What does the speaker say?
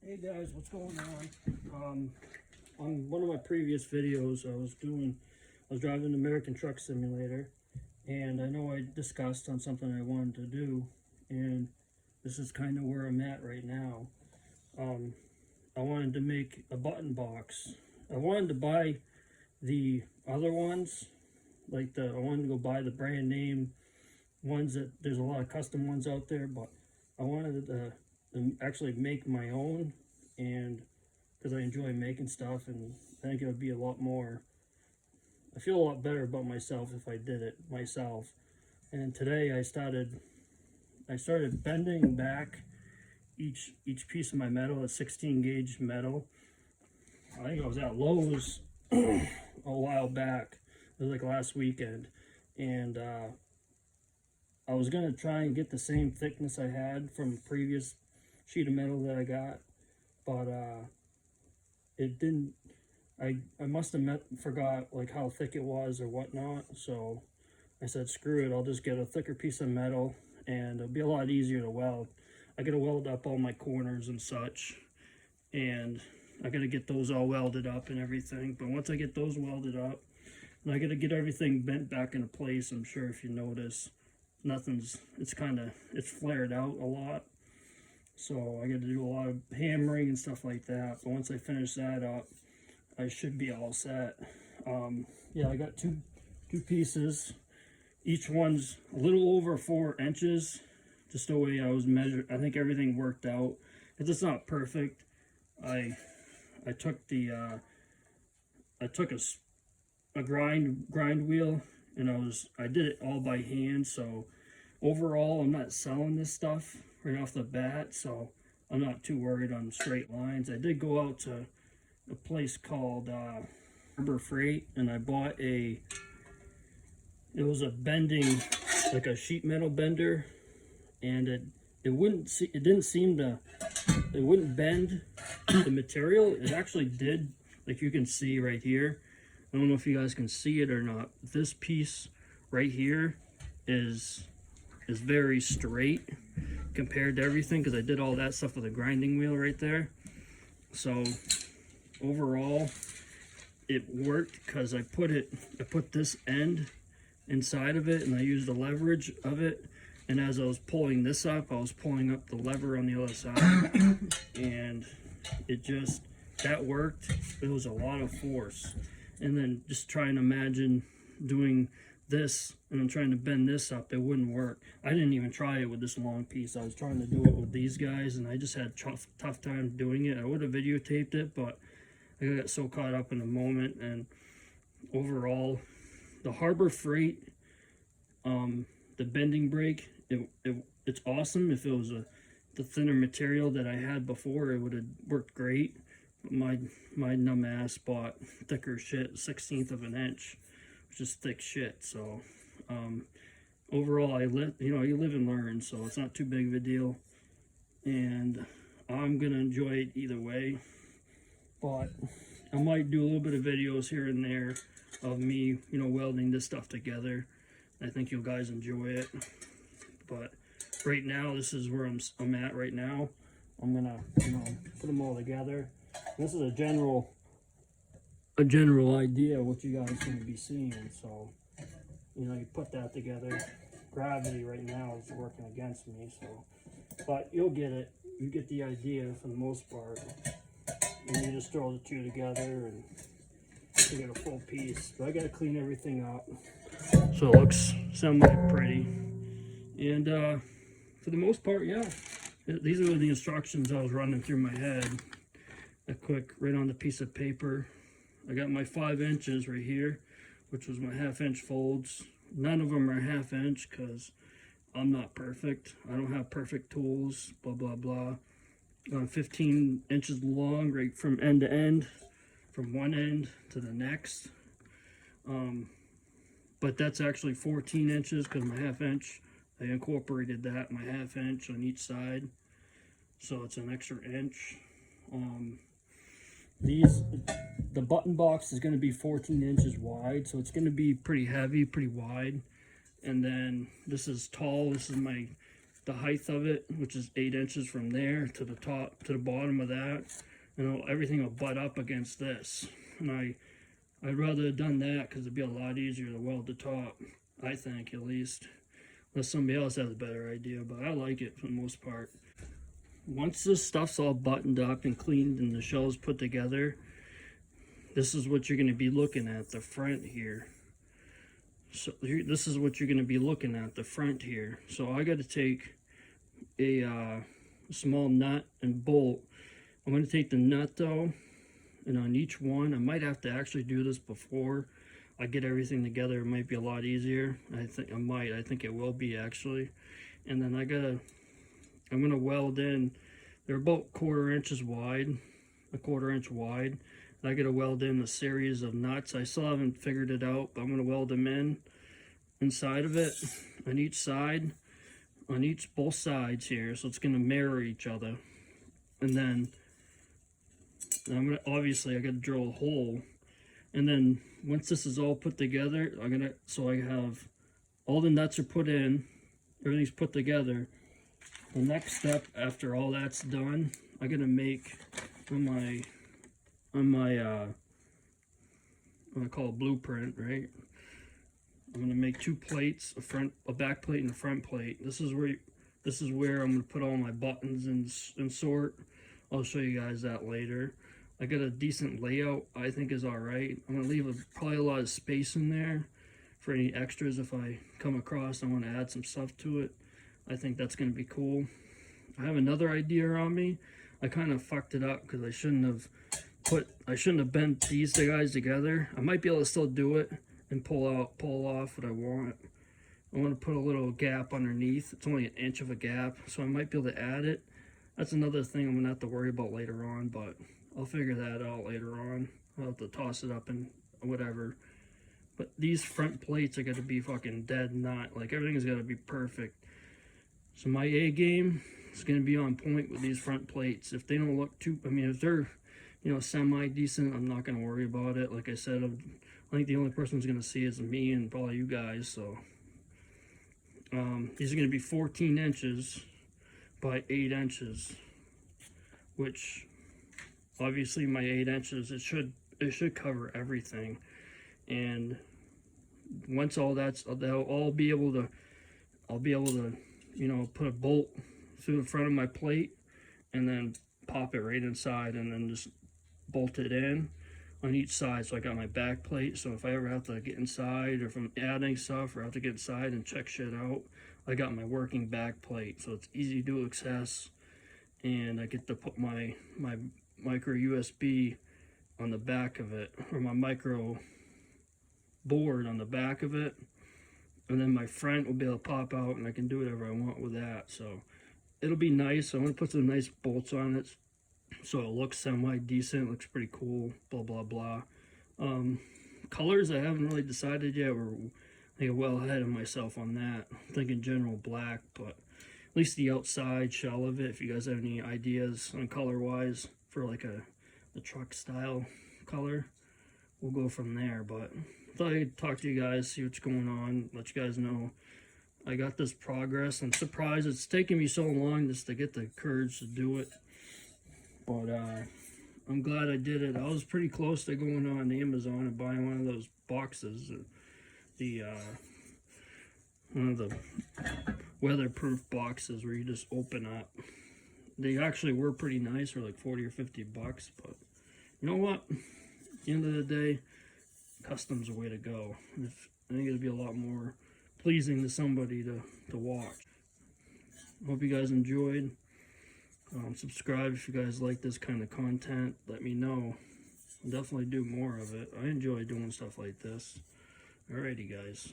Hey guys, what's going on one of my previous videos, I was driving an American Truck Simulator, and I know I discussed on something I wanted to do, and this is kind of where I'm at right now. I wanted to make a button box. I wanted to buy the other ones, I wanted to go buy the brand name ones that there's a lot of custom ones out there, but I wanted to actually make my own, and because I enjoy making stuff, and I think it would be a lot more, I feel a lot better about myself if I did it myself. And today I started bending back each piece of my metal, a 16 gauge metal. I think I was at Lowe's a while back. It was like last weekend, and I was gonna try and get the same thickness I had from a previous sheet of metal that I got, but it didn't. I must have forgot like how thick it was or whatnot. So I said, screw it. I'll just get a thicker piece of metal, and it'll be a lot easier to weld. I gotta weld up all my corners and such, and I gotta get those all welded up and everything. But once I get those welded up, and I gotta get everything bent back into place. I'm sure if you notice, it's flared out a lot. So I got to do a lot of hammering and stuff like that. But once I finish that up, I should be all set. Yeah, I got two pieces. Each one's a little over 4 inches, just the way I was measured. I think everything worked out. It's not perfect. I took a grind wheel, and I did it all by hand. So overall, I'm not selling this stuff right off the bat, so I'm not too worried on straight lines. I did go out to a place called Harbor Freight, and I bought it was a bending, like a sheet metal bender, and it wouldn't bend the material. It actually did, like you can see right here. I don't know if you guys can see it or not. This piece right here is very straight compared to everything, because I did all that stuff with a grinding wheel right there. So overall it worked, because I put this end inside of it, and I used the leverage of it, and as I was pulling this up, I was pulling up the lever on the other side, and that worked. It was a lot of force. And then just trying to imagine doing this and then trying to bend this up, it wouldn't work. I didn't even try it with this long piece. I was trying to do it with these guys, and I just had tough time doing it. I would have videotaped it, but I got so caught up in the moment. And overall, the Harbor Freight, the bending brake, it's awesome. If it was the thinner material that I had before, it would have worked great. But my numb ass bought thicker shit, 1/16 of an inch, which is thick shit. So overall, you live and learn, so it's not too big of a deal, and I'm gonna enjoy it either way. But I might do a little bit of videos here and there of me, welding this stuff together. I think you guys enjoy it. But right now, this is where I'm at right now. I'm gonna, put them all together. This is a general idea of what you guys are going to be seeing. So, you put that together. Gravity right now is working against me, so, but you'll get it. You get the idea for the most part. And you just throw the two together, and you get a full piece. But I got to clean everything up so it looks semi-pretty. And for the most part, yeah, these are the instructions I was running through my head. A quick, right on the piece of paper. I got my 5 inches right here, which was my 1/2 inch folds. None of them are 1/2 inch, because I'm not perfect. I don't have perfect tools, blah, blah, blah. 15 inches long, right from end to end, from one end to the next. But that's actually 14 inches, because my 1/2 inch, I incorporated that, my 1/2 inch on each side. So it's an extra inch. The button box is going to be 14 inches wide, so it's going to be pretty heavy, pretty wide. And then this is tall. This is my the height of it, which is 8 inches from there to the top to the bottom of that, and everything will butt up against this. And I'd rather have done that because it'd be a lot easier to weld the top, I think, at least, unless somebody else has a better idea. But I like it for the most part. Once this stuff's all buttoned up and cleaned and the shell's put together, this is what you're going to be looking at, the front here. So this is what you're going to be looking at, the front here. So I got to take a small nut and bolt. I'm going to take the nut though, and on each one, I might have to actually do this before I get everything together. It might be a lot easier. I think it will be actually. And then I'm going to weld in, they're about 1/4 inches wide, a 1/4 inch wide. I got to weld in a series of nuts. I still haven't figured it out, but I'm going to weld them in inside of it on each side, on both sides here. So it's going to mirror each other. And then I'm going to, obviously I got to drill a hole. And then once this is all put together, so I have all the nuts are put in, everything's put together. The next step after all that's done, I'm going to make on my what I call a blueprint, right? I'm gonna make 2 plates, a back plate and a front plate. This is where I'm gonna put all my buttons and sort. I'll show you guys that later. I got a decent layout, I think is all right. I'm gonna leave probably a lot of space in there for any extras if I come across and want to add some stuff to it. I think that's gonna be cool. I have another idea on me. I kind of fucked it up because I shouldn't have bent these guys together. I might be able to still do it and pull off what I want. I want to put a little gap underneath. It's only 1 inch of a gap, so I might be able to add it. That's another thing I'm gonna have to worry about later on, but I'll figure that out later on. I'll have to toss it up and whatever. But these front plates are gonna be fucking dead knot. Like everything's gotta be perfect. So my A game is gonna be on point with these front plates. If they don't look too, if they're semi-decent, I'm not going to worry about it. Like I said, I think the only person who's going to see is me and probably you guys. So these are going to be 14 inches by 8 inches, which obviously my 8 inches, it should cover everything. And once all that's, I'll be able to put a bolt through the front of my plate and then pop it right inside and then just bolt it in on each side. So I got my back plate, so if I ever have to get inside or if I'm adding stuff or have to get inside and check shit out, I got my working back plate, so it's easy to access. And I get to put my micro USB on the back of it, or my micro board on the back of it, and then my front will be able to pop out and I can do whatever I want with that. So it'll be nice. I'm going to put some nice bolts on it so it looks semi-decent, looks pretty cool, blah, blah, blah. Colors, I haven't really decided yet. I think I'm well ahead of myself on that. I'm thinking general black, but at least the outside shell of it, if you guys have any ideas on color-wise for like a truck style color, we'll go from there. But I thought I'd talk to you guys, see what's going on, let you guys know I got this progress. I'm surprised it's taken me so long just to get the courage to do it. But I'm glad I did it. I was pretty close to going on Amazon and buying one of those boxes, one of the weatherproof boxes where you just open up. They actually were pretty nice, for like 40 or 50 bucks, but you know what? At the end of the day, custom's the way to go. I think it'll be a lot more pleasing to somebody to watch. Hope you guys enjoyed. Subscribe if you guys like this kind of content. Let me know. I'll definitely do more of it. I enjoy doing stuff like this. Alrighty, guys.